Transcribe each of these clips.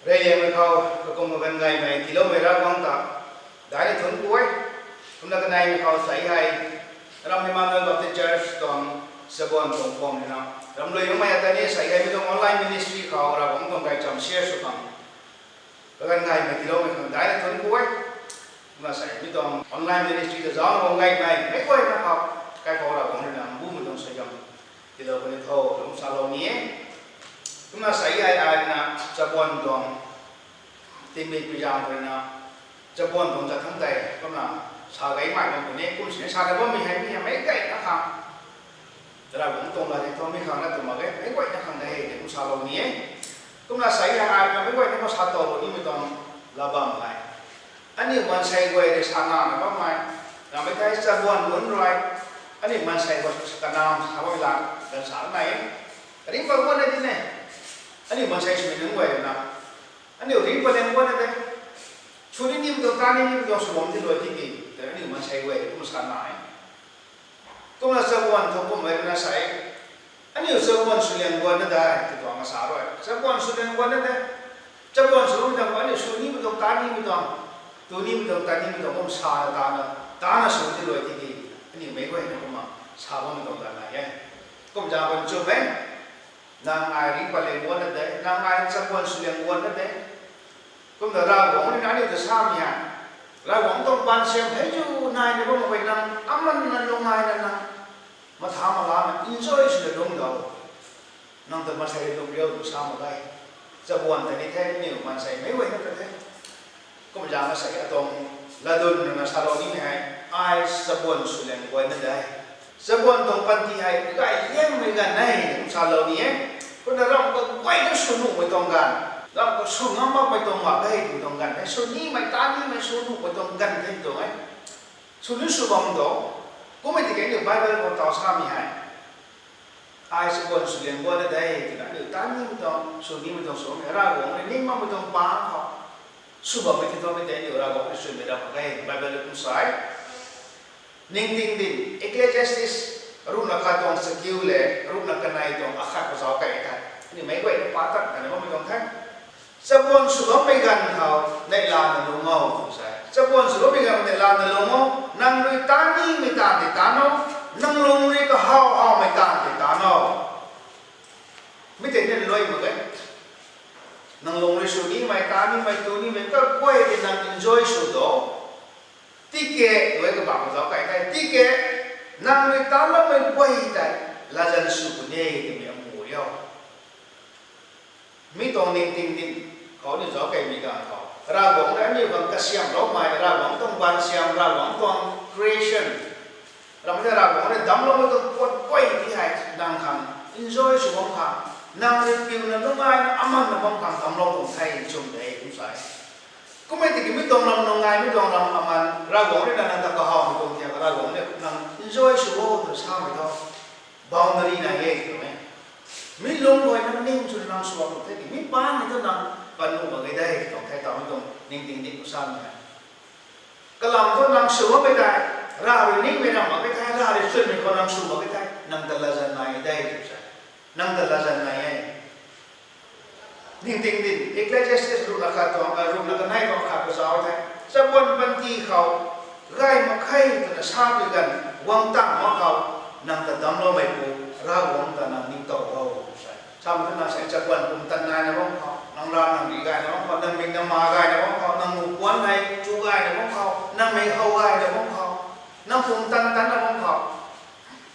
Đây là khâu công việc ngày này km quang tập đại là thuần cuối hôm nay cái này khâu xảy hay làm thì mang lên Baptist Church toàn sebuah tổng phong này nào làm lời hôm nay ta này xảy hay trong online ministry khâu là cũng còn cái chồng share số bằng cái ngày này km đại là thuần cuối mà xảy với trong online ministry thì rõ một ngày này mấy quay nó học cái khâu là cũng làm bút một trong sử dụng thì đâu có thâu trong salon nhé chúng ta xảy hay ai là sebuah trong tìm bị bây giờ rồi nè cho buồn cũng rất thâm tệ không nào sợ cái mạnh của mình cũng sẽ sao đấy mình hay mấy cái nó không thế là cũng tông là thì thôi mấy khang là tụi mà cái mấy quậy nó không đây thì cũng sao lâu nhé cũng là xảy ra ai mà mấy quậy nó sao tổ rồi nhưng mà toàn là bằng lại anh em mình xây quậy để sao nào nó bắt mày là mấy cái cho buồn muốn rồi anh em mình xây quậy cả năm sao bây giờ gần sáng này cái đi vào quân này thế này anh em mình xây mình đứng quậy nào anh điều riêng vấn đề này chú đi niệm được ta niệm được số lượng thì loại thì gì thế nên mình sai quay cũng sai lại cũng là sơ quan thôi cũng mấy là sai anh điều sơ quan số lượng quan đó đấy thì toàn là sai rồi sơ quan số lượng quan đó đấy sơ quan số lượng quan đó số niệm được ta niệm được tôi niệm được ta niệm được cũng sai là ta là số thì loại thì gì anh điều mấy quay nó cũng mà sai không được ta này cũng chẳng còn chưa biết nàng ai riêng vấn đề quan đó đấy nàng ai sơ quan số lượng quan đó đấy cũng là ra gõ nên nói được sao nhỉ ra gõ trong ban xem thấy chứ này nó có một vài năm ấm anh là lâu ngày là mà thảo mà làm enjoy sự đúng đầu năng từ mà xây đúng điều từ sao mà đây giờ buồn thì đi theo nhiều mà xây mấy quay nó thế cũng giờ nó xây ở trong là đồn là sao đó đi này ai giờ buồn sự liền quay nơi đây giờ buồn trong ban thì hay cái nhang mấy gần này cũng sao lâu nhé có là rong có quay nó sụn nụ với trong gần đó có số ngắm mà mày tông mặc đây thì tông gần đấy số ní mày ta ní mày số nụ mày tông gần thế tông ấy số ní số bằng đó cũng mày thì cái điều Bible còn tao sao mày hay ai sẽ còn số liên quan đến đây thì đã được ta ní mày tông số ní mày tông số mày ra gồm mày ní mà mày tông ba học số bằng mày thì tao mày thấy điều ra gồm cái số mày ra cái Bible cũng sai ninh tinh tinh Ecclesiastes rung là khai tông skill lệ rung là cái này tông akhat của giáo cái này thì mấy vậy nó quá tận cái này mà mày tông thấy sắp buồn sửa mấy gần thảo này làm là đúng không sắp buồn sửa mấy gần này làm là đúng không năng nuôi tán đi mới tàn thì tán đâu năng lùng đi có hao hao mới tàn thì tán đâu mới thấy nên nuôi mà cái năng lùng đi sửa đi mày tán đi mày tu đi mày có quay thì năng enjoy sửa đó tí kệ với cái bảo giáo cái này tí kệ năng nuôi tán nó mới quay tại là dân sửa của nhê thì mình ngủ yêu mi tông ninh tinh tinh có những gió cây mi càng thọ ra gọng đã nhiều bằng cái xiêm đó mà ra gọng trong ban xiêm ra gọng trong creation làm thế ra gọng này đắm lắm cái con quay thì hay đang thằng enjoy sự bông thằng năng lên kêu là lúc ai nó âm ăn là bông thằng đắm lắm cũng thay chung để cũng sai cũng mấy thì cái mi tông làm nông ai mi tông làm âm ăn ra gọng này là năng ta có hào mi tông theo ra gọng này năng enjoy sự bông từ sao vậy thôi boundary này nghe hiểu không mi lông rồi nó ninh cho năng suy một thế thì mi bán thì nó năng phần nụ ở cái đây tổng thay tao tổng ninh tinh định của sao này cái làm thôi năng sửa cái này ra rồi ninh về nằm ở cái thay ra để xuyên mình còn năng sửa cái thay năng thật là dần này đây năng thật là dần này ninh tinh định Ecclesiastes rung là khát tổng rung là cái này còn khát của sao thế sao quân văn ti khẩu gai mà khay thì là sao cái gần quăng tăng mà khẩu năng thật đắm lo mày cụ ra quăng ta năng ninh tàu đâu sao mà nó sẽ chấp nhận cùng tận này nó không có năng ra năng bị gai nó không có năng mình năng mà gai nó không có năng ngủ quán này chú gai nó không có năng mình hậu gai nó không có năng cùng tận tận nó không có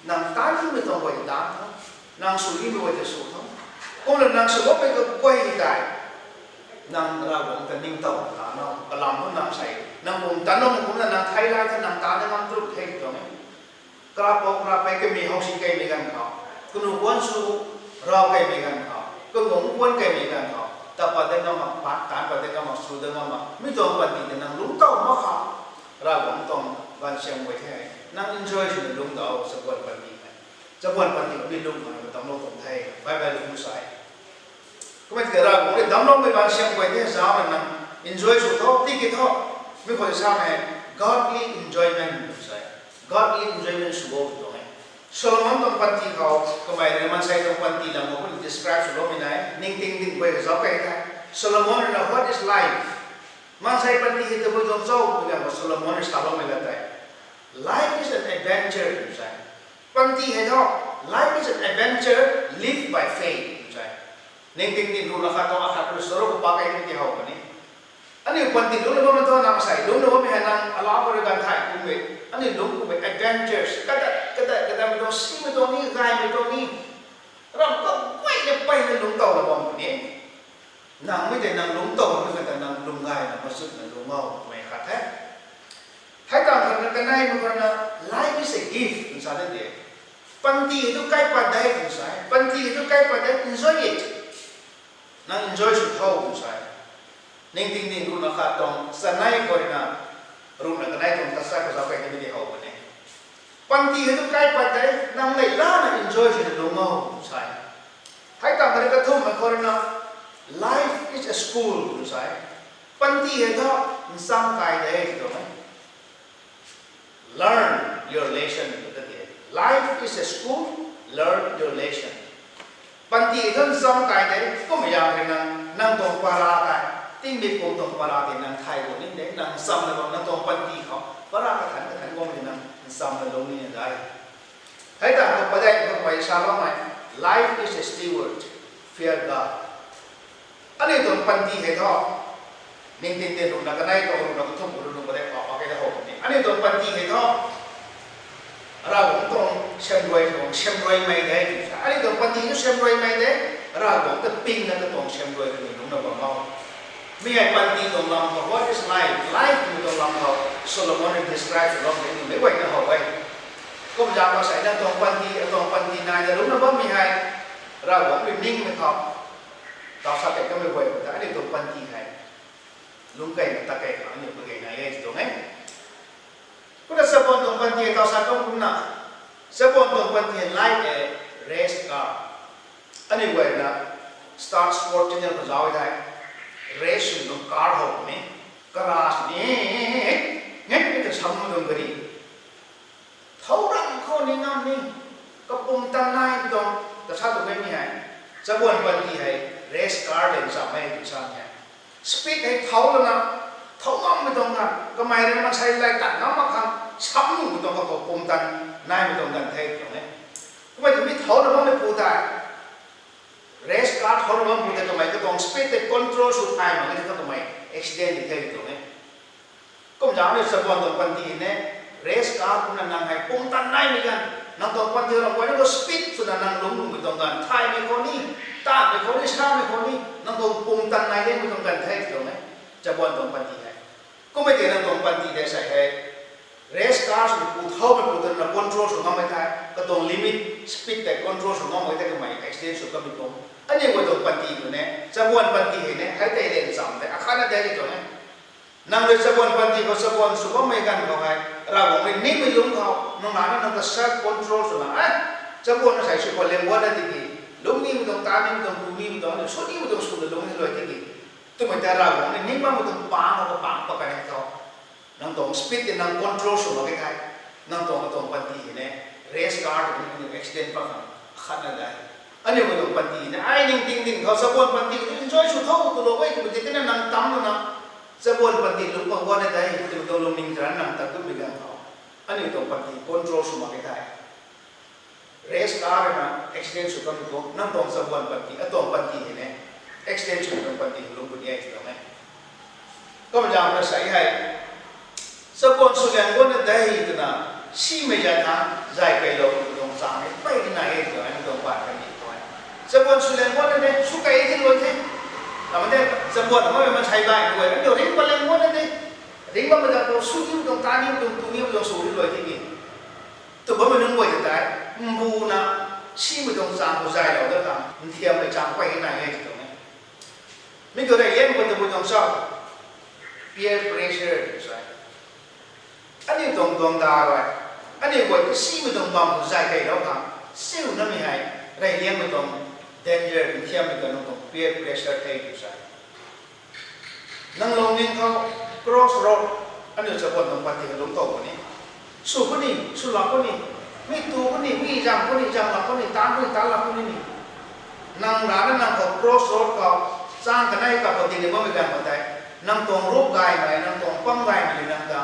năng tán thì mình không quay tán thôi năng xử lý mình quay thì xử thôi cũng là năng xử bây giờ quay tại năng ra cũng cần ninh tàu là nó cả làm nó năng sấy năng cùng tận nó cũng là năng thay lại cái năng tán nó năng trút thay rồi cái cái mình không xin cái mình gần họ cái nụ quán su rau cây mì gan họ, cái ngỗng quân cây mì gan họ, tập vào đây nó mà phát tán vào đây nó mà sưu nó mà, mấy tuần vận thì năng lúng tàu nó họ, ra cũng tuần vận xem với thế, năng enjoy thì lúng tàu sẽ vận vận thì, sẽ vận thì bị lúng mà tàu nó cũng thay, bye bye lúng sai, cái mấy cái ra cũng để tàu nó mới vận xem với thế sao mà năng enjoy số thọ, tí cái thọ, mấy cái sao này godly enjoyment sai, godly enjoyment số bộ rồi. Solomon trong quan thịเขาก็หมายถึงมันใช้trong quan thị là một cái describe สุโลมินัยนิ่งๆนิ่งไปกับเขาไปกัน Solomon na what is life man sai panti hita bo jong chau ga Solomon is talo me la life is an adventure sai panti he tho life is an adventure lived by faith sai ning ting tin ru la kha to akha ko soro ko pa kai ni ho ni ani panti lu lo ma to na sai lu lo me hanan ala ko ga thai ku me ani lu ku me adventures kada me do si me do ni gai me do ni ram ko kwai le pai le lu to la bom ni nàng mới để nàng lúng tàu mới là nàng lúng gai là một sự là lúng màu mày khát hết hãy cảm thấy cái này mà còn là life is a gift làm sao đấy panti itu cái quan đấy làm sao panti itu cái quan đấy enjoy it nàng enjoy sự thâu làm sao nên tin tin luôn là khát tông sa này coi là luôn là cái này tông ta sai có sao cái này đi học này panti itu cái quan đấy nàng này là enjoy sự lúng màu làm sao hãy cảm thấy cái thông mà coi là life is a school, sai. Panti itu sam kai deh gitu kan. Learn your lesson gitu dia. Life is a school, learn your lesson. Panti itu sam kai deh, kau macam nang tong para kai, tinggi kau tong para kai nang thai kau ni deh, nang sam lah nang tong panti kau, para kai kan kau macam nang sam lah long ni deh. Hai tak kau pada kau bayi salam mai. Life is a steward, fear God. Ani tu panti he tho, ning tin tin rung nak kenai tu rung nak thum rung boleh apa kita ho ni. Ani tu panti he tho, ra bong xem roi mai deh. Ani tu panti tu xem roi mai deh, ra bong tu ping nak tu xem roi tu rung nak bang. Miai panti tu lam ho, what is life? Life tu lam ho. Solomon describes along the way. Wait na ho wait. Kau jangan pasal na tu panti na rung nak bang miai. Ra bong ning me tho. Tao sao cái mới quay đã đi tụng văn chi này lúng cây ta cây khảo nhiều cái này lên tụng ấy cũng là sao tụng văn chi tao sao cũng nè sao tụng văn chi like a race car anyway là start sport trên nhau giáo đây race nó car học này garage này nghe cái sao mà đồng cái thấu răng khôn đi ngon đi có bung tan nai tụng ta sao tụng cái như này sao văn chi này race car lên sao mấy cái sao nhỉ speed hay thấu luôn nào thấu ngắm mới tông nào cái máy này nó xây lại tận nó mà không sắm luôn tông có cùng tận nay mới tông tận thế kiểu này cái máy thì biết thấu nó mới phụ ta race car thấu nó mới phụ ta cái máy cái tông speed để control sự thay mà cái cái máy accident thì thế kiểu này cũng giống như sao tông quan thì này race car cũng là năng hay cùng tận nay mới gần năng tông quan thì là quay nó speed cho năng lúng mới tông gần thay mới có đi taไปคนที่ชาไม่คนนี้นั่งตรงปุ่มตันในเรื่องไม่ต้องการเทคถูกไหมจะบอลตรงปันทีไหนก็ไม่ได้นั่งตรงปันทีได้ใส่ให้เรสคาร์สุดปูเท่าไปปูตันนะคอนโทรลสุดน้องไม่ได้ก็ตรงลิมิตสปีดแต่คอนโทรลสุดน้องไม่ได้ก็ไม่เอ็กซ์เทนสุดก็ไม่ตรงอันนี้ว่าตรงปันทีอยู่เนี่ยจะบอลปันทีเห็นเนี่ยให้ได้เรียนซ้ำแต่อาคารนั้นได้ที่ตรงนี้นั่งเลยจะบอลปันทีก็จะบอลสุดก็ไม่กันเขาไงเราบอกไม่นิ่งไม่ลุ้มเขาน้องหลานนั่งก็เซตคอนโทรลสุดนะจะบอลใส่สุดก็เลี้ยงวัวได้ดีlúng ni một đồng ta ni một đồng tu ni một đồng số ni một đồng số lúng ni loại thế gì tôi mình ta ra cũng nên nín mà một đồng bảng cái này thôi năng đồng speed thì năng control số cái này năng đồng bản tỷ này race car thì mình accident phải không khá là đấy anh em một đồng bản tỷ này ai ninh tình họ sẽ buồn bản tỷ thì enjoy số thâu từ lâu ấy mình thấy cái này năng tắm luôn nào sẽ buồn bản tỷ lúc mà qua đây thì mình đồng ninh ra năng tập cũng bị gan họ anh em đồng bản tỷ control số cái này race car na accident su kam ko nam tong sa buan panti atong panti ne accident su kam panti lu bu ye ti ne ko ma jam na sai hai sa bon su gan ko na dai ti na si me ja na zai kai lo dong sa ne pai ni na ye ti an dong ba kan ni ko sa bon su gan ko na ne su kai ti lo ti la ma de sa bon ma ma chai bai ko ne do ring ba len ko na ne ring ba ma da ko su ni dong ta ni dong tu ni dong su ni lo ti ni tu ba ma nung wo ti tai mù na si một đồng dạng của dài đầu đó là thiềm để chạm quay cái này ngay chỗ này mình có thể em có thể một đồng sao peer pressure rồi anh ấy đồng đà rồi anh ấy gọi cái si một đồng bằng của dài cái đó là siêu nó mới hay đây em một đồng danger thiềm một đồng peer pressure thay rồi năng long nên thao cross road anh ấy sẽ còn đồng bằng thì đúng tổ này số cái này số lọc cái này mi tu ko ni mi jam la ko ni tan la ko ni nang ra na ko cross road ka สร้างกันได้กับปกติในเมื่อมีการปฏินั่งตรงรูปกายไหมนั่งตรงปั้มกายไหมนั่งตา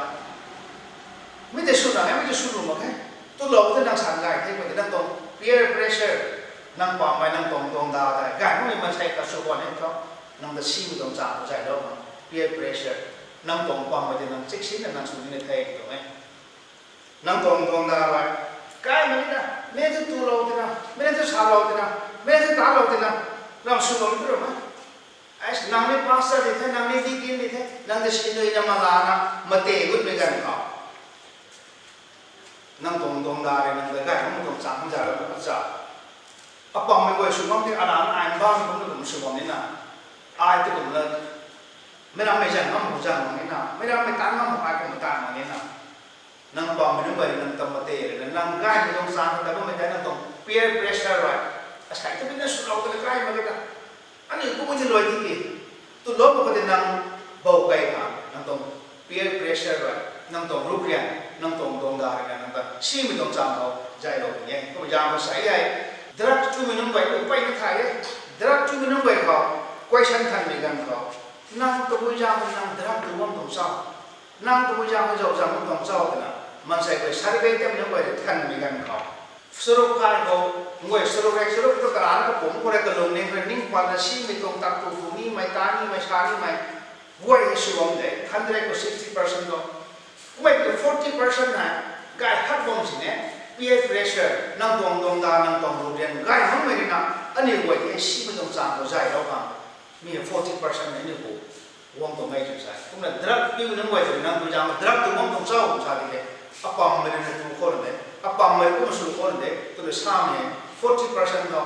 ไม่ได้สุดอะไรไม่ได้สุดหรอกแค่ตัวเราที่นั่งสั่งกายที่มันนั่งตรง peer pressure นั่งปั้มไหมนั่งตรงตรงดาวได้กายมันใช้กระสุนเนี่ยเขานั่งแต่ซีมตรงจ่าใจเรา peer pressure นั่งตรงปั้มไหมนั่งเซ็กซี่นั่งสุดในไทยถูกไหมนั่งตรงตรงดาวได้กายมันนะไม่ได้ตัวเราที่นะไม่ได้สาวเราที่นะไม่ได้ตาเราที่นะเราสุดเราที่รู้ไหมไอ้นั่งในภาษาที่เท่นั่งในที่กินที่เท่นั่งในสิ่งที่จะมาลานะมาเตะกุดไปกันเขานั่งตรงตรงดาวนั่งแต่กายมันตรงสั่งมันจะเราก็จะอะปอมไม่ไหวสุดมันที่อาดามไอ้บ้านมันก็หลุมสุดมันนี่นะไอ้ที่ผมเลยไม่ทำไม่จังมันหมดจังมันนี่นะไม่ทำไม่ตั้งมันหมดไอ้ก็มันตั้งมันนี่นะนั่งปอมไม่ได้ไปนั่งตำมาเตะเลยนั่งกายมันตรงสั่งแต่ก็ไม่ได้นั่งตรง peer pressure ไว้ไอ้ใครจะเป็นนักสุดเราตัวกายมันก็อันนี้กูไม่ใช่รวยที่ตัวลบมันก็จะนั่งเบาไปครับนั่งตรง peer pressure ไว้นั่งตรงรูปเรียนนั่งตรงตรงดาวนั่งตรงชีวิตตรงจำเขาใจเราอย่างเงี้ยก็พยายามมาใส่ใหญ่ดรักจุ่มน้ำใบไปไม่ถ่ายดรักจุ่มน้ำใบเขาquestion ทันมีกันเขานั่งตัวพยายามนั่งดรักตัวมันตรงเศร้านั่งตัวพยายามจะจำมันตรงเศร้านะมันใส่ไปสารเวทมันน้ำใบทันมีกันเขาสรุปการเขางวยสรุปตัวกระดานกับผมคนละกระลงเนี่ยเป็นนิ่งความละชีไม่ตรงตัดตัวฟูนี่ไม่ตานี่ไม่ชานี่ไม่วัยสุวรรณเด็ก100% ก็ไม่ถึง40%นะกายฮัดวงสิเนี่ย peer pressure นั่งตรงตรงดานั่งตรงรูปเรียนกายมันไม่ได้นะอันนี้วัยที่ชีไม่ตรงจางตัวใจเราฟังมี40%นี่กูวงตรงไม่ถึงใจผมเนี่ยดรักพี่มันวัยถึงนั่งตัวจางดรักตัววงตรงเจ้าผมชาดีเลยอะปอมไม่ได้ตัวคนเลยอะปอมไม่ก็มาสู่คนเลยตัวสามเนี่ย40% ก็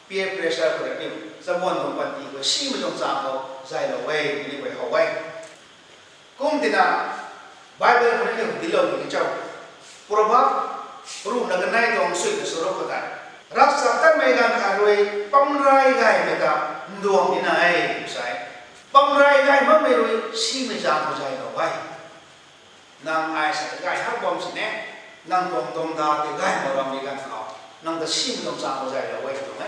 peer pressure คนเดียวสมองตรงปันทีก็ชีไม่ตรงจางเขาใจเราไว้นี่ไว้เขาไว้กุ้งที่น่ะไบเบิลคนนี้ดิลล์นี่เจ้าปรบะรู้นักนายตรงสุดสุรพกันรักษาตั้งไม่กันขาดด้วยปั๊มไรไงไม่ตาดวงนี่นายใช่ปั๊มไรไงมันไม่รู้ชีไม่จางเขาใจเราไว้นางไอ้ใส่ไก่ฮักบอมสิเนี่ยนางตรงดาที่ไก่มาบางมีกันเขานางจะชีไม่ต้องจางเขาใจเราไว้ถูกไหม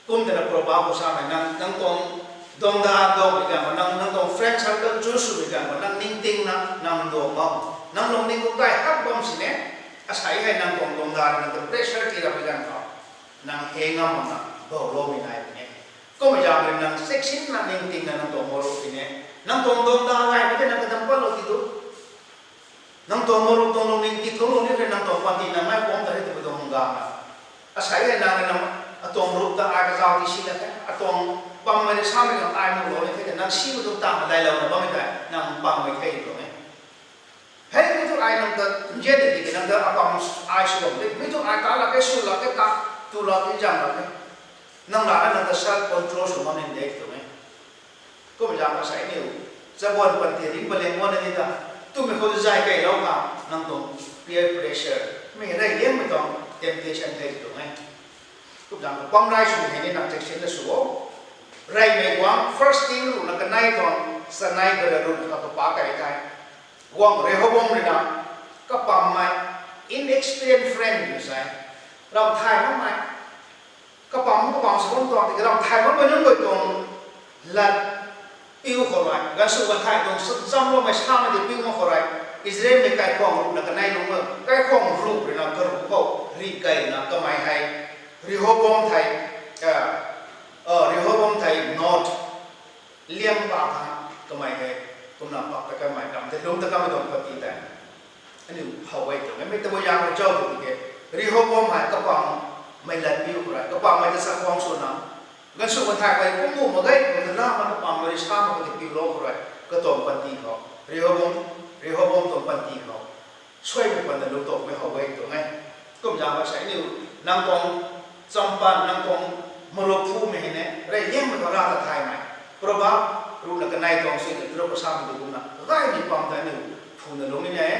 กุ้งที่น่ะปรบะผู้ชายนางตรงดาดงมีกันนางตรงเฟรนช์ฮักก็จูสุมีกันนางนิ่งติ้งนางดวงบ้องนางลงนิ่งกุ้งไก่ฮักบอมสิเนี่ยอาศัยให้นางตรงดานางตรงเพรสเชอร์ที่เรามีกันเขานางเฮงงามนะบ่โลมีนายเนี่ยก็ไม่ยอมเป็นนางเซ็กซี่นางนิ่งติ้งนางตรงโมโลที่เนี่ยนางตรงดาไงไม่ใช่นางกระทำปั้นโลที่ดูนางตรงโมโลตรงลงนิ่งที่ตรงลงนี่เป็นนางตรงปันที่นางไม่ป้องแต่ให้ตัวตรงงามนะอาศัยให้นางตรงรูปตาอายกระเจ้าที่ชี้แล้วตรงปั๊มไม่ได้ซ้ำกับอายมือโลนี่ที่นางชี้มันตรงตามอะไรเราเนี่ยไม่ได้นางปั๊มไม่ใช่ตรงนี้เฮ้ยไม่ต้องไอ้นั่งแต่เย็นดีกันนั่งแต่อาการไอ้สุดเลยไม่ต้องไอ้ตาละแค่สุดละแค่ตาตัวละแค่จังละแค่นั่งละนั่งแต่ self control สุดมันเด็กตรงนี้ก็ไม่ยากมาใส่นิ้วจะบนปันเทียนไปเลี้ยงวันนี้ตาตัวไม่ควรจะใจใกล้เราค่ะนั่งตรง peer pressure ไม่ได้เลี้ยงไม่ต้อง temptation ได้ตรงนี้ทุกอย่างความไร้สุดเห็นนี่นักเทคนิคเลยสู้ไรไม่กว่า first thing รู้นักนายตอนสนายกระดุมกับตัวปากไก่ไก่วางเรื่องบอมเลยนะก็ปั๊มไม่ inexperienced friend อยู่ใช่เราถ่ายมันไม่ก็ปั๊มสมมติตอนที่เราถ่ายมันไปนั่งไปตรงหลัดปิ้วเขาไรกันสุวรรณถ่ายตรงซ้ำเราไม่ช้าไม่ได้ปิ้วมาเขาไรอิสราเอลไม่ไกลข้องรูปนักนายลงมาไกลข้องรูปเลยนะกระรูปเขารีไกลนะก็ไม่ให้ริโฮบอมไทยริโฮบอมไทย not เลี้ยงปากก็ไม่ให้คุณนำปากตะการไม่ทำแต่ลุงตะการไม่ต้องปฏิบัติอันนี้เขาไว้ตรงนี้ไม่ต้องยาวเจ้าตัวเองริโฮบอมหายก็ปังไม่เล่นบิวอะไรก็ปังไม่จะสักความส่วนนั้นงั้นสุวรรณไทยไปกุ้งมาได้มันน่ามันปังไม่ได้ช้ามันก็จะบิวโลกอะไรก็ต้องปฏิเขาริโฮบอมต้องปฏิเขาช่วยมันแต่ลุงตกไม่เขาไว้ตรงนี้ก็ยาวมาใช้นิ้วนางตรงจำปันนางตรงมรดกภูมิเนี่ยไรเลี้ยงมันก็ราชไทยไหมเพราะว่ารู้นักนายตรงสิ่งที่เราประสานดูนะก็ให้มีความใจหนึ่งพูดในโลกนี้เนี่ย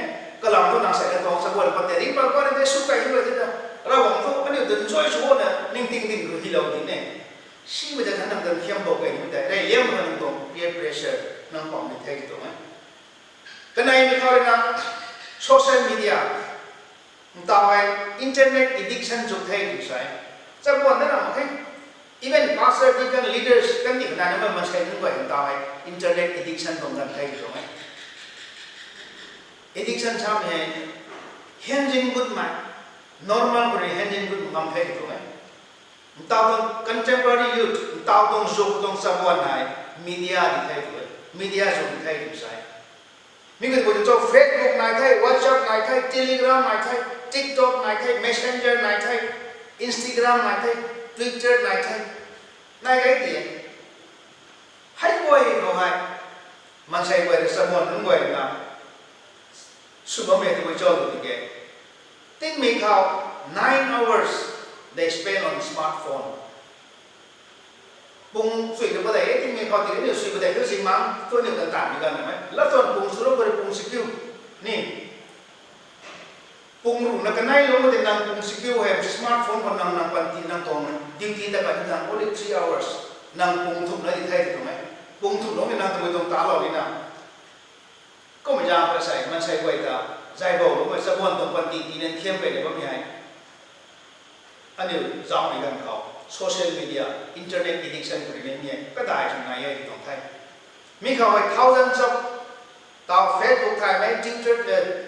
ก็เราต้องนั่งใส่กระตองสักวันปฏิริษีบางคนเนี่ยสุขอยู่เลยที่นั่นเราหวังว่าอันนี้เดินช่วยช่วยเนี่ยนิ่งคือที่เราดีเนี่ยชีวิตจะนั่งเดินเที่ยวบอกกันไม่ได้ไรเลี้ยงมันตรง peer pressure นั่งความไม่เท่ตรงนั้นก็ในมีเขาเรียกนะ social media ต่อไป internet addiction จุดเท่อยู่ใช่จะบอกได้หรือไม่ even pastor deacon leaders kan di kana naman mas kay nung ko internet addiction tong kan kay so addiction cham he hanjin good man normal ko hanjin good ngam kay to tao contemporary youth tao tong zuk tong sabuan hai media di kay to media zo di kay to sai mi ko cho Facebook nai kay WhatsApp nai kay Telegram nai kay TikTok nai kay Messenger nai kay Instagram nai kay Twitter nai kay nai kay ti hai boy no hai man sai boy sa mon nung boy na suba me to cho to ke think me how 9 hours they spend on smartphone bung suy được bao đấy thì mình có thể điều suy bao đấy thứ gì mà tôi nhiều tận tản như gần này lớp tuần bung số lớp vừa bung skill nè bung rủ là cái này luôn mà thì năng bung skill hay smartphone còn năng quan tin năng còn duty ta cần năng only 3 hours năng bung thục nó đi thay thì không bung thục nó thì năng tụi tôi tá lò đi nào có một dạng phải sai mà sai quay ta sai bầu lúc mà sẽ buồn tổng quan tin nên thêm về để bấm nhảy anh điều giàu này gầnเขาsocial media internet addiction của mình nhé cái đại chúng này ở trong Thái mình không phải thousands of tao Facebook thay mấy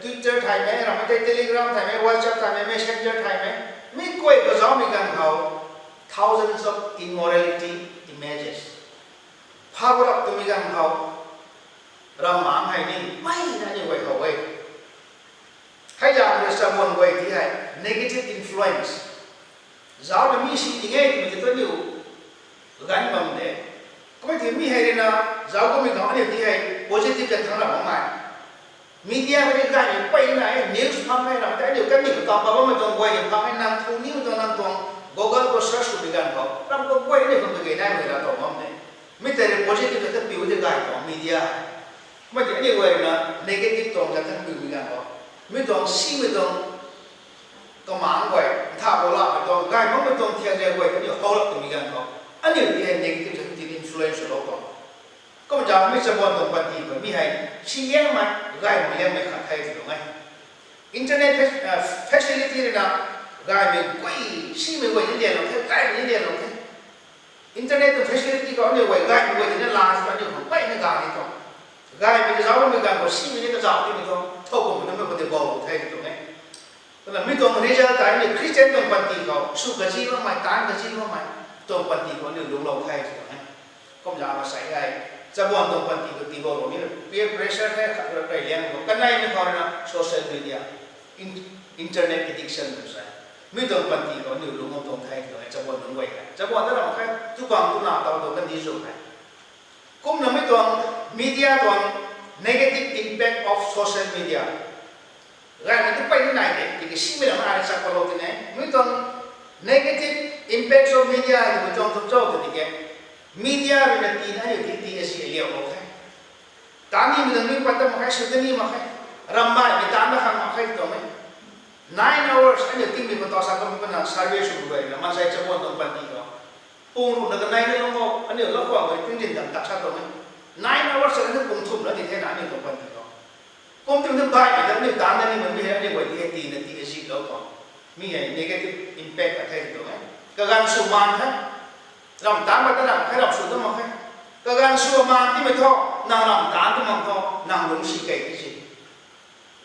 Twitter thay mấy rồi mấy Telegram thay mấy WhatsApp thay mấy Messenger thay mấy mình quay cái gió mình gầnเขาthousands of immorality images power up tụi mình gầnเขาlàm mạng hay đi mấy là như vậy họ vậy hay rằng là sao muốn vậy thì hay negative influence giáo là mi sinh tiếng ấy thì mình tôi nhiều gắn bằng đấy có mấy thứ mi hay là giáo của mình có nhiều thì hay positive là thằng nào cũng mày media cái cái này quay này news phong hay là cái điều cái gì cũng tao bảo mình toàn quay phong hay năng thu news toàn năng toàn Google có search của mình gần không làm có quay này không được cái này mình là toàn mong đấy mình thấy là positive là cái biểu cái của media mà cái điều này là negative toàn là thằng biểu mình gần không mình toàn xin mình toànก็หมางไว้ถ้าโบราณไม่ต้องง่ายมันไม่ต้องเทียนเรียกไว้ก็เดี๋ยวเขาหลับตรงนี้กันเขาอันนี้ที่ให้ negative ที่ influence เราต่อก็มันจะไม่สมบูรณ์ตรงปฏิบัติมีให้ชี้แจงมันง่ายมันยังไม่ขาดใครถูกไหม internet facility เนี่ยนะง่ายมันกุ้ยชี้ไม่ไหวยังเดียวเราแค่ง่ายมันยังเดียวเราแค่ internet facility ก็อันนี้ไหวง่ายมันไหวที่นั่นลาสมันอยู่ของไปในการนี้ต่อง่ายมันจะเอาไม่กันก็ชี้มันนี่ก็จะเอาที่มันต้องเท่ากับมันไม่ปฏิบัติใช่ถูกไหมแต่ไม่ต้องเรียนแต่เนี่ยคริสเตียนต้องปฏิเขาสู้กับชีวิตใหม่ตายกับชีวิตใหม่ต้องปฏิเขาเนี่ยลุงเราใครถูกไหมก็อย่ามาใส่ไงจะบอกต้องปฏิกับตีบอกนี่ peer pressure แค่ขับรถไปเลี้ยงกันไหนไม่พอเลยนะ social media internet addiction ถูกไหมไม่ต้องปฏิเขาเนี่ยลุงเราต้องใครถูกไหมจะบอกต้องไว้จะบอกถ้าเราใครทุกวันทุกหน้าเราต้องกันดีสุดไหมก็ไม่ต้อง media ต้อง negative impact of social media Gan itu paling naik, jadi sih memang ada sekolah tu ni. Mungkin negative impact of media itu macam tu ketika media bila tidak ada tiada sih lihat orang. Tani bila ni pada makai sudah ni makai ramai kita anda kan makai tu ni. 9 hours ada tim ni betul sakam pun nak survey sudah buat. Nama saya cakap tu pasti kau. Pun nak 9 ni orang ada orang kau pun tidak tak satu ni. 9 hours ada pun tu lah di sana ni tu pasti kau. ผมถึงต้องไปแต่เนี่ยตามนั้นนี่มันไม่ใช่เนี่ยวันที่ตีนาทีก็สิบแล้วก่อนมีไง negative impact อะไรตัวไหมก็การสู้มันฮะเราตามมาตั้งแต่ให้เราสู้ต้องมาให้ก็การสู้มันที่ไม่ท้อนางเราตามที่มันท้อนางลงสีไก่ที่สิ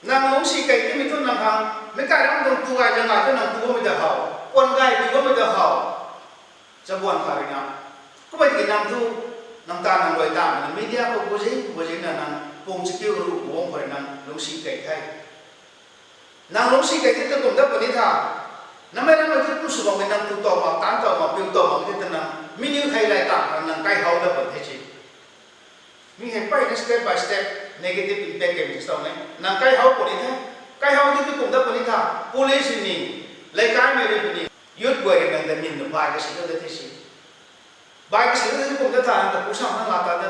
นางลงสีไก่ที่ไม่ท้อนางทางไม่กล้าทำตรงตัวไก่ยังไงก็นางตัวไม่ได้เห่าคนไก่ตัวไม่ได้เห่าจะบวนขายนะก็ไปกินนางทูนางตานางรวยตามนางไม่ได้ก็บุญนั่นนางปงสกิลรู้วงคนนั้นลงสีไก่ไทยนางลงสีไก่ที่ตะกุ่มตะปนิธานั่นไม่ได้มาที่ผู้สูงวัยนางตัวต่อมาตั้งต่อมาเปลี่ยนต่อมาที่ตะนางมินิวไทยไล่ตามนางไก่เฮาตะปนเทจิมีเห็นไปใน step by step negative impact เกี่ยวกับสิ่งนี้นางไก่เฮาปนิธาไก่เฮาที่ตะกุ่มตะปนิธา police นี่ไล่ไก่ไม่ได้ปนิยุดบ่อยกันแต่มินต์บ่ายก็สิ่งนั้นที่สิ่งบ่ายก็สิ่งนั้นที่ผมจะทานแต่ผู้สาวนั่งลาตาได้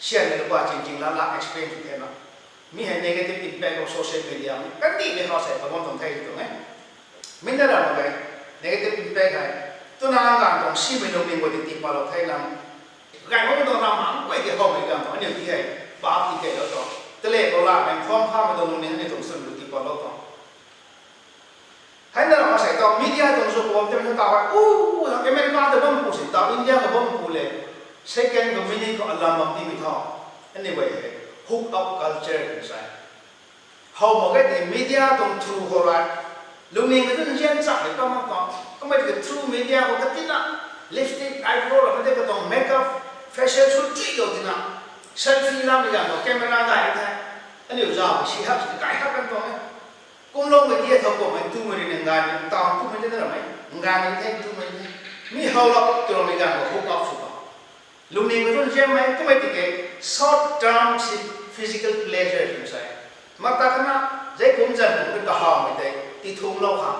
เชื่อในว่าจริงๆแล้ว explain ทุกอย่างมีให้ negative impact ของ social media กันดีไม่เข้าใจประมวลตรงไทยถูกไหมไม่ได้เราเลย negative impact ให้ตัวนางการของชีวิตเราเป็นวันที่ติดมาเราไทยนั้นการว่าต้องทำมันก็จะเข้าไปกันอันนี้ที่ให้บาปที่เกิดแล้วต่อแต่เล่เราละแบ่งความข้ามไปตรงนี้ให้ตรงส่วนติดมาเราต่อให้เราใส่ต่อมีเดียตรงส่วนผมจะเป็นต่อว่าอู้อเมริกาต secondก็ไม่นี่ก็อัลลัมบัมที่มีท่ออันนี้ไว้hook up culture กันใช่เขาบอกว่าที่มีเดียต้อง true เขาไรลุงนี่ก็ต้องเชื่อใจก็มาต่อก็ไม่ถึง true media ก็ติดนะ lipstick eyebrow แล้วไม่ได้ก็ต้อง makeup facial ชุดที่เราติดนะ selfie ล่างอย่างก็ camera ได้แท้อันนี้จะเอาชี้หักจะไกลหักกันตรงนี้กุมลงไปที่เขาบอกมันทุ่มเงินงานตามทุ่มไม่ได้หรือไม่งานนี้แท้ทุ่มไม่ได้มีเขาหลอกตัวมีการก็ hook up สุดลุงนี่ก็ต้องเชื่อไหมก็ไม่ติด short term physical pleasure ใช่มาตาขณะใจกุมจันผมเป็นตาหอมไม่ได้ที่ทุ่งเราค่ะ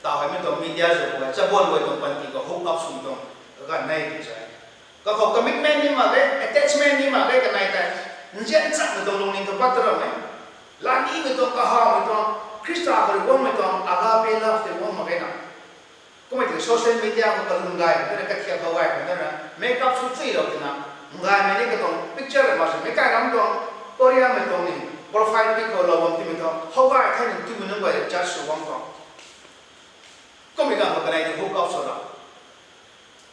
ตาให้ไม่ต้องมีเดียจะบอกว่าจะบ่นไว้ตรงปันทีก็ hook up สุดตรงก็ในใช่ก็เขา commitment นี่มาเลย attachment นี่มาเลยกันในแต่เจ้าจับไม่ต้องลงนี่ก็ปัตตระไหมลานี่ไม่ต้องกระหอบไม่ต้องคริสต์อาคือว่าไม่ต้องอาลาเปล่าแต่ว่ามาเลยนะก็ไม่ถึงโซเชียลมีเดียก็ตะลุงไงก็เลยก็เที่ยวเขาไว้กันนะเมคอัพชุดสีเราเนี่ยนะงานไม่ได้ก็ต้องพิกเจอร์มาสิไม่กล้าทำต้องตัวเรียนไม่ต้องนี่โปรไฟล์พิกก็เราวันที่ไม่ต้องเขาไว้แค่หนึ่งที่มันนึกว่าจะจัดสุวรรณต้องก็ไม่กล้าบอกอะไรที่ฮุกอัพสุดละ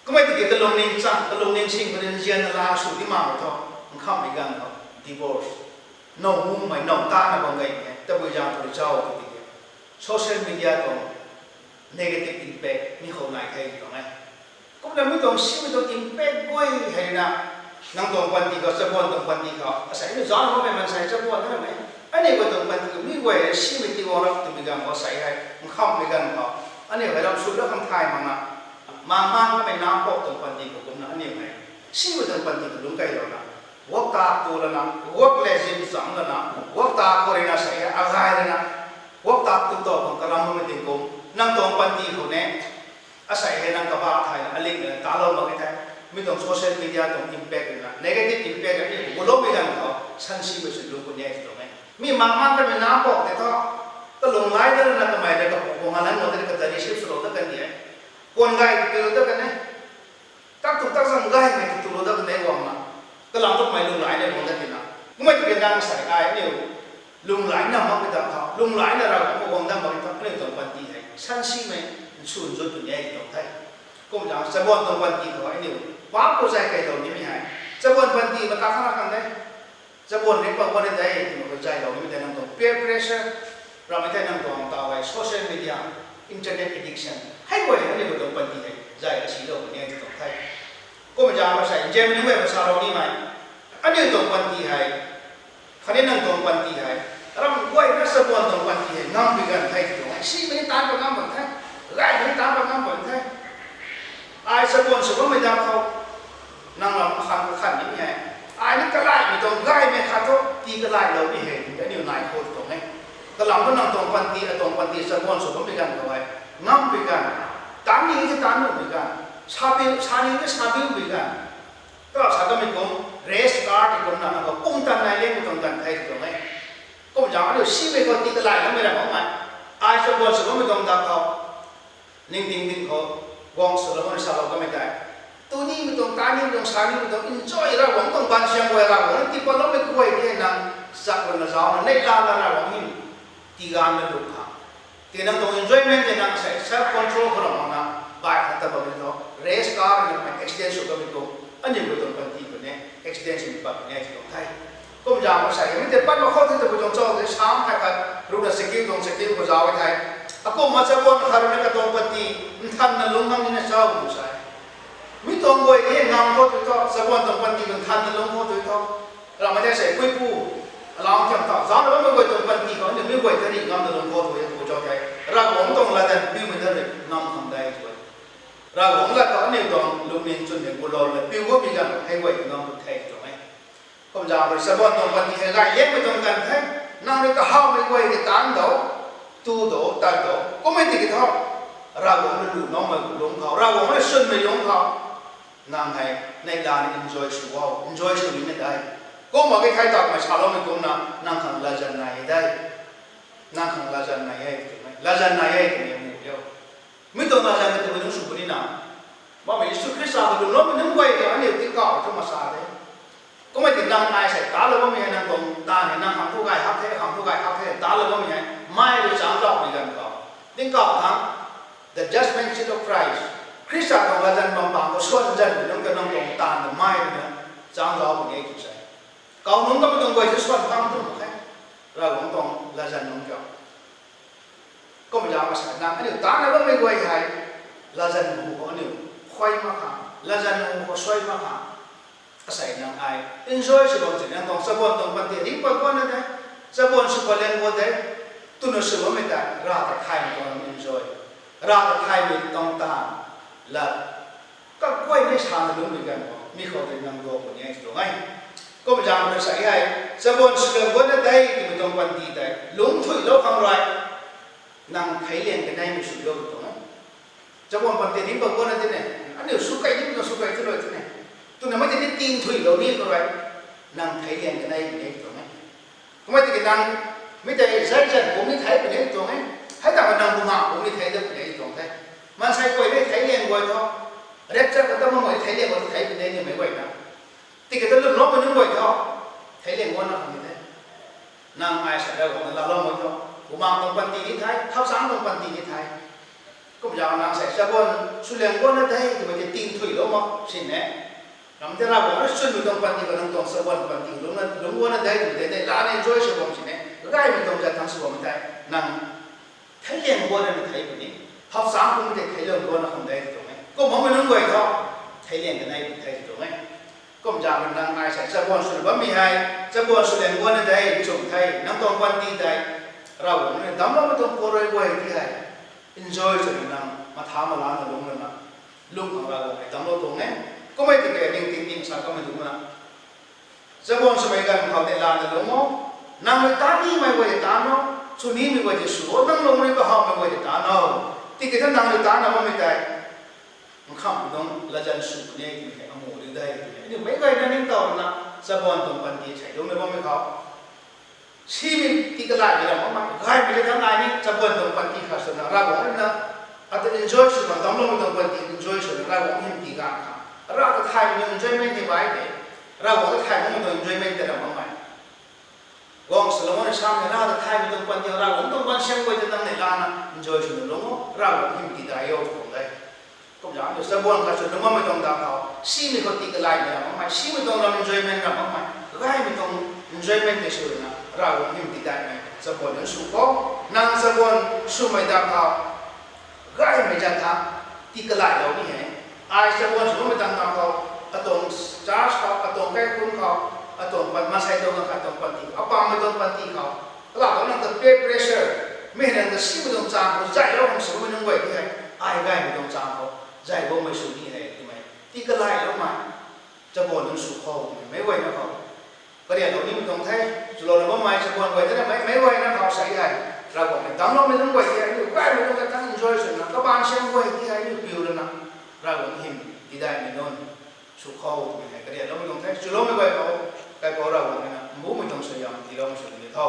ก็ไม่ติดกับลงเน้นจังกับลงเน้นชิงกับเน้นเจียนลาสุดที่มาไม่ต้องมันเข้าไม่กันเขา divorce น้องมุ่งไม่น้องตาหน้าบางไงเนี่ยแต่บุญยามพระเจ้าก็ติดกับโซเชียลมีเดียต้อง negative impact มีเขาไหนใครตรงไหนก็ไม่ต้องชิไม่ต้อง impact ด้วยให้นะนั่งตรงปันทีก็จะบ่นตรงปันทีเขาอาศัยนี่ย้อนเข้าไปมันใส่จะบ่นได้ไหมอันนี้ก็ตรงปันทีก็มีไว้ชิไม่ที่ว่าเราตัวมีการเขาใส่ให้มันเข้าไปกันเขาอันนี้เราสุดแล้วคำไทยมันนะมาก็ไม่น้ำปกตรงปันทีก็ผมนะอันนี้ไงชิไม่ตรงปันทีก็ลุงไก่เรานะวักตาตัวละนะวักเลสินสังละนะวักตาโคเรนัสใส่อะไรเลยนะวักตาตัวโตของกระลำมันติดกุมนั่งตรงปันทีเขาเนี่ยอาศัยให้นั่งกระบะไทยนะอะไรเนี่ยตาเราไม่ได้ไม่ต้องโซเชียลมีเดียต้อง impact นะ negative impact อันนี้บุรุษไม่ได้เขาชั้นชีวิตสุดลูกคนใหญ่ตรงนี้มีมากๆก็เป็นน้ำปกแต่ก็ลงไล่ได้แล้วก็ไม่ได้ก็พวกนั้นหมดเลยก็จะได้ชีวิตสุดแล้วกันเนี่ยคนไงก็รู้กันเนี่ยตั้งถูกตั้งสั่งไงไม่ถูกรู้กันในวังนะก็ลองต้องไม่ลงไล่ในวังกันทีนะไม่จะเป็นการใส่ไอ้เนี่ยลงไล่น้ำมันไปทำเขาลงไล่ในเราก็วังน้ำมันไปทำนี่ตรงปันทีให้ชั้นชีวิตสุดคนใหญ่ตรงไทยก็มันจะบ่นตรงปันทีเขาไอ้เนี่ยว่าผู้ใจใครตรงนี้ไม่หายจะบ่นปันทีมาตาข้างหลังกันได้จะบ่นเรื่องความบ่นได้มันใจเราไม่ได้นั่งตรง peer pressure เราไม่ได้นั่งตรงต่อไป social media internet addiction ให้ไว้อันนี้ก็ตรงปันทีให้ใจชีเราเนี่ยตรงไทยก็มันจะมาใส่เจมันไม่ภาษาเรานี่ไหมอันนี้ตรงปันทีให้คันนี้นั่งตรงปันทีให้เราไว้ก็จะบ่นตรงปันทีให้น้ำไปกันไทยตรงชีไม่ได้ตามกับน้ำเหมือนไทยไล่ไม่ได้ตามกับน้ำเหมือนไทยไอ้สกุลสกุลไม่ได้เขานั่งหลับขันนี่ไงไอ้นี่ก็ไล่ไม่ตรงไล่ไม่ขาดทุกทีก็ไล่เราไม่เห็นแต่นี่นายโคตรตรงนี้ก็หลังก็นั่งตรงปันทีตรงปันทีสกุลสกุลไปกันเอาไว้น้ำไปกันตามนี้ก็ตามนู้นไปกันชาบิวชานี้ก็ชาบิวไปกันก็ชาก็ไม่กงเรสการ์ดตรงนั้นก็กุ้งตันนายเลี้ยงตรงกันไทยตรงนี้ก็มันจะเอาชีไม่คนตีก็ไล่แล้วไม่ได้ของมันไอ้สกุลสกุลไม่ตรงตามเขานิ่งเขาวงสารพัดสารก็ไม่ได้ตัวนี้ไม่ต้องการนี่ไม่ต้องสารนี่ไม่ต้อง enjoy เราหวังต้องบันเชียงไว้เราหวังที่พอเราไม่คุยที่นั่งสักวันละสองในลาเราหวังนี่ที่การไม่ลุกค่ะที่นั่งต้อง enjoyment ที่นั่งใส่ self control ก็เราหวังบายหัตถ์แบบนี้เนาะ race car นี่มัน extension ก็ไม่ต้องอันนี้ก็ต้องปันทีคนนี้ extension แบบนี้ที่ต้องไทยก็มันจะมาใส่ไม่ได้ปั้นมาเข้าที่จะไปจงเจ้าเลยช้ำให้กันรู้ว่าสกิลตรงสกิลก็จะเอาไว้ไทยaku macam pun hari ni kata orang pati, entah nalung ham ni nasab musai. Mitong boy ni ngam ko tu to, sebuah tempat ni entah nalung ko tu to. Kalau macam saya kui pu, kalau macam tak, zaman orang boy tempat ni kau ni boy tadi ngam nalung ko tu ya tu jauh kai. Ragu orang lah dan piu macam ni ngam ham dah itu. Ragu orang lah kau ni dong lung ni cun ni bulor le piu ko pijan hai boy ngam tu thai tu mai. Kau jangan sebuah tempat ni saya yang macam kan thai, nang ni kahau mai boy ni tan dau. Tu do, tan do, có mấy tiếng cái thao, ra gồm nó đủ nó mà cũng khao, ra gồm nó xuân mà giống khao, nàng này là enjoy sự wow, enjoy sự mình đây, có một cái khai thác mà sao mình cũng nàng khẳng là dần này đây, nàng khẳng là dần này thì mình hiểu, mấy tuần là dần thì mình không sụp đi nào, mà mình sụp cái sao thì nó mình không quay thì anh hiểu tiếng cỏ cho mà sao đấy, có mấy tiếng nàng ai sẽ tá lên mình nàng cùng ta này nàng hàng thu gai hấp thế, tá lên mình mai được sáng rõ bị gần cỏ, tiếng cỏ thắng, the judgment seat of Christ คริสต์ตรงละจันบางบางก็ส่วนจันน้องก็น้องตรงตาหนึ่งไม้เนี่ยจางเราคนนี้จุดใจเก่าน้องก็ไม่ต้องไปจะส่วนตั้งตรงไหนเราตรงละจันน้องก็ไม่ยากมาใส่น้ำอันนี้ตาเนี่ยก็ไม่ไหวใครละจันหูก็อันนี้ค่อยมาค่ะละจันหูก็ช่วยมาค่ะใส่น้ำไอ enjoy สิบวันเนี่ยตรงสะบวนตรงปันเดียดิ้งปันวันนั่นเองสะบวนสุขเล่นวันเดียตุนสุขไม่ได้ราแต่ไทยมันต้อง enjoy ราแต่ไทยมันต้องตามละก็ค่อยไม่ช้าในลุงดีกันมีคนที่นั่งดูคนนี้ตรงไหนก็ไม่จำเป็นใส่ให้สะบวนสุขวันนั้นได้ที่มันต้องปันดีได้ลุงถุยโลกคำไรนั่งไทยเลี้ยงกันได้ไม่สุดยอดตรงนั้นสะบวนปันเดียดิ้งปันวันนั่นเองอันนี้สุขใครดิ้งก็สุขใครที่เราที่ไหนตัวนั้นไม่ได้ตีนถุยเรานี่ก็ไรนั่งไทยเลี้ยงกันได้ไม่ตรงนั้นทำไมถึงนั่งไม่ได้ใช้ใจผมนี่ไทยเป็นตรงนั้นให้แต่ว่านั่งบุมาผมนี่ไทยได้เป็นตรงนั้นมันใช้ก๋วยได้ไทยเลี้ยงก๋วยทอเรียกจะก็ต้องมาไทยเลี้ยงก๋วยไทยเป็นเนี่ยไม่ไหวนะที่ก็ต้องล้มมันยังก๋วยทอไทยเลี้ยงก๋วยนั่งไม่ได้นั่งไอ้สัตว์เราของเราล้มก๋วยทอบุมาตรงปันตีที่ไทยข้าวสารตรงปันตีที่ไทยก็พยายามนั่งใส่สะบวนสุเลี้ยงก๋วยนั่นได้ที่มันจะตีนถุยล้มมั้งสิ่งนี้น้ำเท่าไรผมรู้สึกมีตรงปันตีกับตรงสะบวนปันตีล้มก๋วยนั่นได้ที่ได้ร้านเอ็นจอยสะบวนสิ่งนี้ก็ได้มีตรงจะทั้งสะบวนไม่ได้นั่งไทยเลี้ยงก๋วยนั่นไทยเป็นนี้ข้าวสารผมจะไทยเลี้ยงก๋วยนั่นคนได้ตรงนี้ก็มองไม่นึกไว้เขาไทยเลี้ยงกันได้ไทยตรงนี้ก็มันจะเป็นนางไอ้ใส่สะบวนสุดว่ามีให้สะบวนสุดเลี้ยงก๋วยนั่นได้จงไทยน้ำตรงปันตีได้เราเนี่ยดำเราไม่ต้องโปรยไว้ที่ให้ enjoy จนนั่งมาทำมาล้างลุงนั่นนะลุงของเราไอ้ดำเราตรงนี้ก็ไม่ติดแก่ดิ้งสักก็ไม่ถูกนะสะบวนสมัยกันเขาได้ล้างลุงมั้งนั่งไม่ตานี่ไม่ไหวตาเนาะสุนีไม่ไหวจะสู้นั่งลงนี่ก็ห้ามไม่ไหวจะตาเนาะที่กิจนั่งไม่ตาเนาะไม่ได้มันข้ามต้องละจันสุเนี่ยที่ให้อโมดีได้นี่ไม่ไหวนั่นนี่ต่อนะสะบวนตรงปันตีใช่ลุงไม่บอกไม่เขาชีวิตที่กระไรไม่ได้มาใครไม่ได้ทำงานนี่จะเป็นตรงปันที่ข้าศึกนะเราบอกนั่นนะอาจจะ enjoy สุดมันต้องลงตรงปันที่ enjoy สุดเราบอกเห็นที่การทำเราจะถ่ายมัน enjoyment ที่ไว้เนี่ยเราบอกจะถ่ายมันต้อง enjoyment แต่เราไม่ไหววงสลมในชามเนี่ยเราจะถ่ายมันตรงปันที่เราบอกตรงปันเชียงไว้จะตั้งในร้านนะ enjoy สุดลงเราบอกเห็นที่ได้ยอดตรงได้ก็อย่างนี้สมบูรณ์ข้าศึกเราไม่ต้องด่าเขาชีวิตเขาที่กระไรเนี่ยเราไม่ไหวชีวิตต้องเรา enjoyment เราไม่ไหวใครไม่ต้อง enjoyment ที่สุดนะเราหิมติดได้ไหมสมบูรณ์สุขนั่งสมบูรณ์สุไม่ได้เขาใครไม่จะทำที่กระไรเราไม่เห็นไอ้สมบูรณ์สุไม่ต้องทำเขาตรงจ้าเขาตรงแก่คุณเขาตรงปันมาใช้ตรงกันตรงปันทีเอาปางไม่ตรงปันทีเขาเราต้องนั่งตัวเพรสเชอร์ไม่เห็นตัวชีไม่ต้องจางเขาใจเราของสุไม่ต้องไหวที่ไหนไอ้ใครไม่ต้องจางเขาใจเราไม่สุที่ไหนที่ไหนที่กระไรเรามาจะบอกถึงสุขเขาไม่ไหวนะเขาประเดี๋ยวเรานี่มันต้องใช้จุดเราไม่ไม่จะบอกไว้แต่ไม่ไหวนะเขาใส่ได้เราบอกไม่ต้องเราไม่ต้องไหวที่ไหนอยู่ใกล้ไม่ต้องการ enjoy สุดนะก็บางเช่นไหวที่ไหนอยู่ผิวแล้วนะเราบอกหิมที่ได้ไม่นอนสุขเขาไม่ให้ประเดี๋ยวเราไม่ต้องใช้จุดเราไม่ไหวเขาแต่พอเราบอกนะมูไม่ต้องสยามที่เราไม่สุดที่เท่า